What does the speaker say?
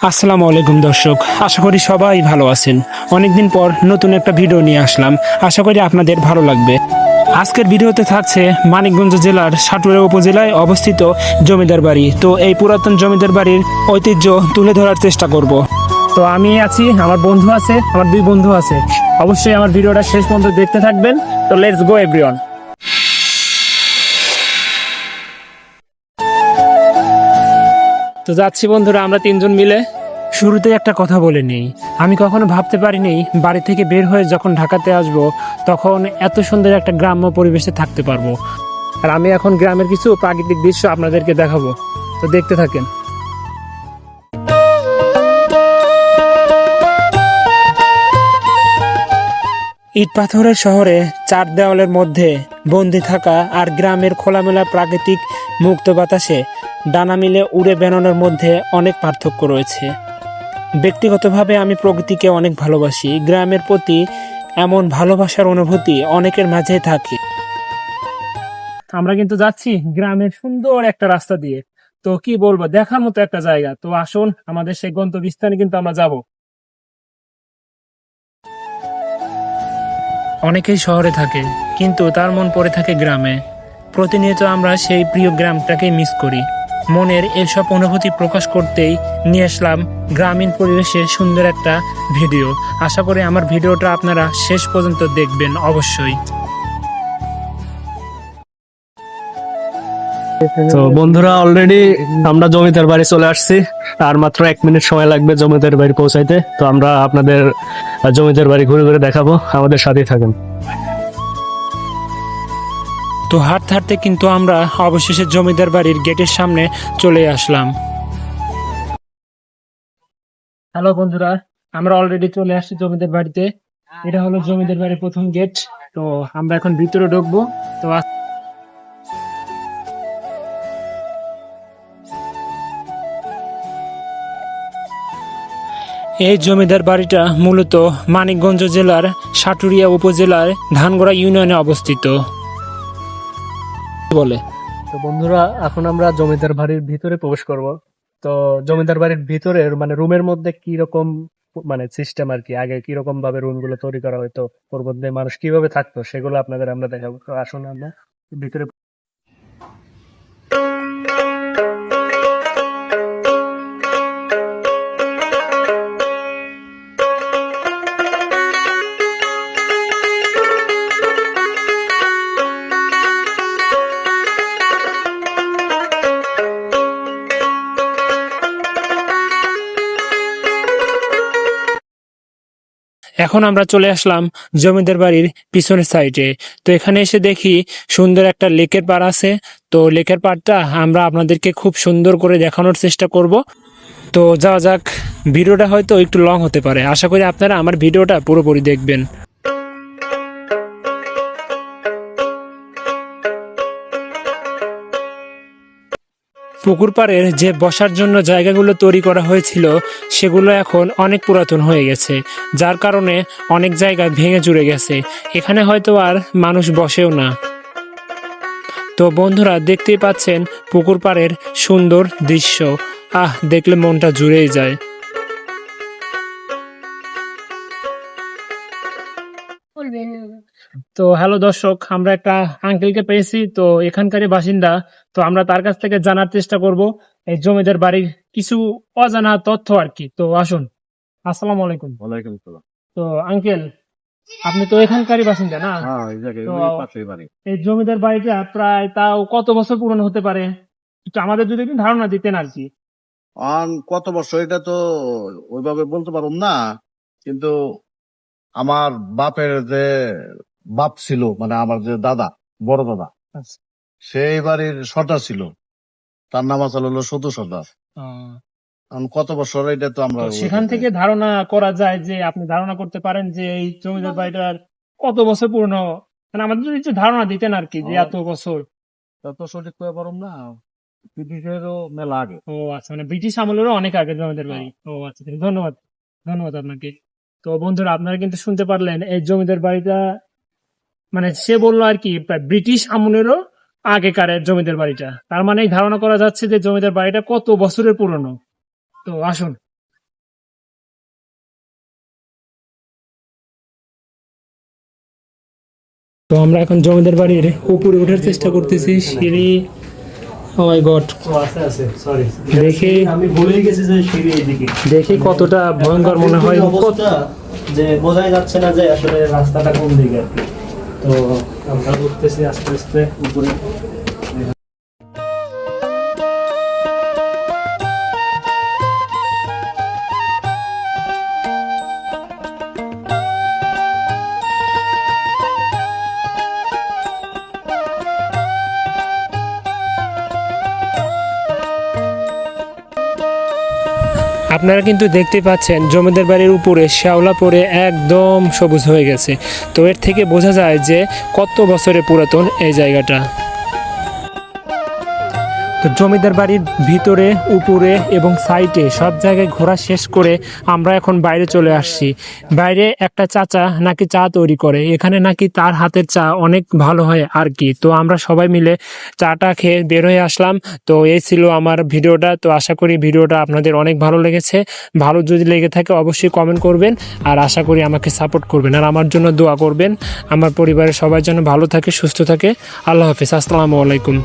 আসসালামু আলাইকুম দর্শক, আশা করি সবাই ভালো আছেন। অনেকদিন পর নতুন একটা ভিডিও নিয়ে আসলাম, আশা করি আপনাদের ভালো লাগবে। আজকের ভিডিওতে থাকছে মানিকগঞ্জ জেলার সাটুরিয়া উপজেলায় অবস্থিত জমিদার বাড়ি। তো এই পুরাতন জমিদার বাড়ির ঐতিহ্য তুলে ধরার চেষ্টা করব। তো আমি আছি, আমার বন্ধু আছে, আমার দুই বন্ধু আছে। অবশ্যই আমার ভিডিওটা শেষ পর্যন্ত দেখতে থাকবেন। তো লেটস গো এভরিওয়ান। তো যাচ্ছি বন্ধুরা, আমরা তিনজন মিলে। শুরুতে একটা কথা বলে নেই, আমি কখনো ভাবতে পারিনি বাড়ি থেকে বের হয়ে যখন ঢাকাতে আসব তখন এত সুন্দর একটা গ্রাম্য পরিবেশে থাকতে পারবো। আর আমি এখন গ্রামের কিছু প্রাকৃতিক দৃশ্য আপনাদেরকে দেখাবো, তো দেখতে থাকেন। ইট পাথরের শহরে চার দেওয়ালের মধ্যে বন্দি থাকা আর গ্রামের খোলামেলা প্রাকৃতিক মুক্ত বাতাসে ডানা মিলে উড়ে বেড়ানোর মধ্যে অনেক পার্থক্য রয়েছে। ব্যক্তিগতভাবে আমি প্রকৃতিকে অনেক ভালোবাসি। গ্রামের প্রতি এমন ভালোবাসার অনুভূতি অনেকের মাঝে থাকে। আমরা কিন্তু যাচ্ছি গ্রামের সুন্দর একটা রাস্তা দিয়ে। তো কি বলবো, দেখার মতো একটা জায়গা। তো আসুন, আমাদের সেই গন্তব্যস্থানে কিন্তু আমরা যাব। অনেকেই শহরে থাকে, কিন্তু তার মন পড়ে থাকে গ্রামে। প্রতিনিয়ত আমরা সেই প্রিয় গ্রামটাকেই মিস করি। মনের এসব অনুভূতি প্রকাশ করতেই নিয়ে আসলাম গ্রামীণ পরিবেশে সুন্দর একটা ভিডিও। আশা করি আমার ভিডিওটা আপনারা শেষ পর্যন্ত দেখবেন অবশ্যই। তো বন্ধুরা, অলরেডি আমরা জমিদার বাড়ি চলে আসছি। আর মাত্র 1 মিনিট সময় লাগবে জমিদার বাড়ি পৌঁছাইতে। তো আমরা আপনাদের জমিদার বাড়ি ঘুরে ঘুরে দেখাবো, আমাদের সাথেই থাকেন। তো হাঁটতে হাঁটতে কিন্তু আমরা অবশেষে জমিদার বাড়ির গেটের সামনে চলে আসলাম। হ্যালো বন্ধুরা, আমরা অলরেডি চলে আসছি জমিদার বাড়িতে। এটা হলো জমিদার বাড়ির প্রথম গেট। তো আমরা এখন ভিতরে ঢুকবো। তো এই জমিদার বাড়িটা মূলত মানিকগঞ্জ জেলার সাটুরিয়া উপজেলার ধানগড়া ইউনিয়নে অবস্থিত বলে। তো বন্ধুরা, এখন আমরা জমিদার বাড়ির ভিতরে প্রবেশ করব। তো জমিদার বাড়ির ভিতরে মানে রুমের মধ্যে কি রকম মানে সিস্টেম আর কি, আগে কি রকম ভাবে রুম গুলো তৈরি করা হতো, ওর মধ্যে মানুষ কিভাবে থাকতো, সেগুলো আপনাদের আমরা দেখাবো। তো আসুন আমরা ভিতরে। এখন আমরা চলে আসলাম জমিদার বাড়ির পিছনের সাইডে। তো এখানে এসে দেখি সুন্দর একটা লেকের পাড় আছে। তো লেকের পাড়টা আমরা আপনাদেরকে খুব সুন্দর করে দেখানোর চেষ্টা করব। তো যাওয়া যাক। ভিডিওটা হয়তো একটু লং হতে পারে, আশা করি আপনারা আমার ভিডিওটা পুরোপুরি দেখবেন। পুকুর পাড়ের যে বসার জন্য জায়গাগুলো তৈরি করা হয়েছিল সেগুলো এখন অনেক পুরাতন হয়ে গেছে, যার কারণে অনেক জায়গা ভেঙে চুরে গেছে। এখানে হয়তো আর মানুষ বসেও না। তো বন্ধুরা, দেখতেই পাচ্ছেন পুকুর পাড়ের সুন্দর দৃশ্য। দেখলে মনটা জুড়েই যায়। তো হ্যালো দর্শক, আমরা একটা আঙ্কেলকে পেয়েছি, তো এখানকারই বাসিন্দা। তো আমরা তার কাছ থেকে জানার চেষ্টা করব এই জমিদার বাড়ির কিছু অজানা তথ্য আর কি। তো আসুন। আসসালামু আলাইকুম। ওয়ালাইকুম সালাম। তো আঙ্কেল, আপনি তো এখানকারই বাসিন্দা না? হ্যাঁ, এই জায়গায় তো ওই পাশেই বাড়ি। এই জমিদার বাড়িটা প্রায় তাও কত বছর পুরনো হতে পারে, একটু আমাদের যদি একটু ধারণা দিতেন আর কি। কত বছর এটা তো ওইভাবে বলতে পারুম না, কিন্তু আমার বাপের যে বাপ ছিল, মানে আমার যে দাদা, বড় দাদা, আচ্ছা। সেই বাড়ির সর্দার ছিল। তার নাম আসলে হলো সদু সর্দার। এখন কত বছর এটা তো আমরা তো সেখান থেকে ধারণা করা যায় যে আপনি ধারণা করতে পারেন যে এই জমিদার বাড়িটার কত বছর পুরনো, মানে আমাদের যদি একটু ধারণা দিতেন আর কি, যে এত বছর। তত সঠিক করে পারুম না, ব্রিটিশেরও মেলা আগে। ও আচ্ছা, মানে ব্রিটিশ আমলেরও অনেক আগে জমিদার বাড়ি। ও আচ্ছা, ধন্যবাদ। ধন্যবাদ আপনাকে। তো বন্ধুরা, আপনারা কিন্তু শুনতে পারলেন এই জমিদার বাড়িটা, মানে সে বললো আর কি প্রায় ব্রিটিশ আমলেরও আগেকারের জমিদার বাড়িটা। তার মানে ধারণা করা যাচ্ছে যে জমিদার বাড়িটা কত বছরের পুরনো। তো আসুন তো আমরা এখন জমিদার বাড়ির উপরে ওঠার চেষ্টা করতেছি, সিঁড়ি, ও মাই গড, আছে আছে, সরি দেখি আমি ভুলেই গেছি যে সিঁড়ি এইদিকে। দেখি কতটা ভয়ঙ্কর মনে হয়। এই অবস্থা যে বোঝাই যাচ্ছে না যে আসলে রাস্তাটা কোন দিকে আর কি। তো আমরা উঠতেছি আস্তে আস্তে উপরে। আপনারা কিন্তু দেখতে পাচ্ছেন জমিদার বাড়ির উপরে শ্যাওলা পড়ে একদম সবুজ হয়ে গেছে। তো এর থেকে বোঝা যায় যে কত বছরের পুরাতন এই জায়গাটা। তো জমিদার বাড়ির ভিতরে, উপরে এবং সাইডে সব জায়গায় ঘোরা শেষ করে আমরা এখন বাইরে চলে আসছি। বাইরে একটা চাচা নাকি চা তৈরি করে, এখানে নাকি তার হাতের চা অনেক ভালো হয় আর কি। তো আমরা সবাই মিলে চাটা খেয়ে বের হয়ে আসলাম। তো এই ছিল আমার ভিডিওটা। তো আশা করি ভিডিওটা আপনাদের অনেক ভালো লেগেছে। ভালো যদি লেগে থাকে অবশ্যই কমেন্ট করবেন, আর আশা করি আমাকে সাপোর্ট করবেন, আর আমার জন্য দোয়া করবেন। আমার পরিবারের সবাই যেন ভালো থাকে, সুস্থ থাকে। আল্লাহ হাফিজ, আসসালামু আলাইকুম।